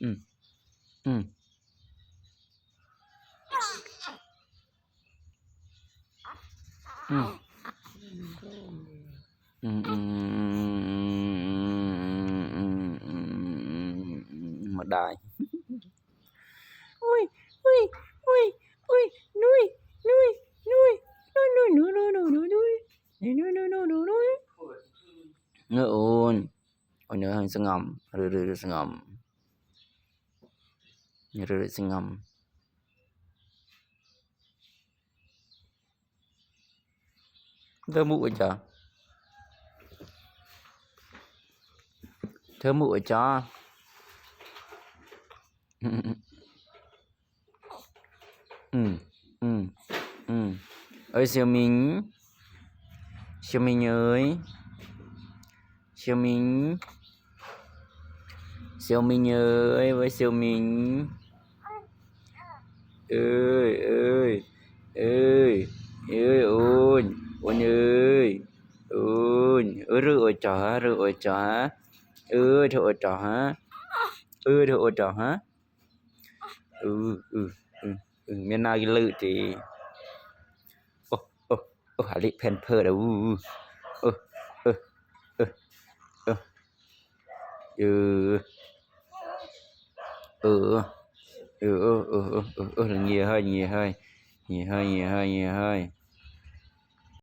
Ừ. Ừ. Ừ. Ừ. Mà đại ui ui ui ui nuôi nuôi nuôi nuôi nuôi nuôi nuôi nuôi nuôi nuôi nuôi nuôi nuôi nuôi ngựa ôn ôi nữa hơi sưng ngầm rư sưng ngầm rư sưng ngầm thơ mụ ở chợ thơ mụ ở chợ ừ ừ ừ ơi siêu mình ơi siêu mình ơi với siêu mình ơi ơi ơi ơi ôn ôn ơi ôn rửa chó rửa chó hả rửa chó hả ừ ừ ừ miền nào cái lự thì ô ô ô hả lị pen phơ đâu ừ ừ ừ ừ ừ ừ là nhiều hơi nhiều hơi nhiều hơi nhiều hơi nhiều hơi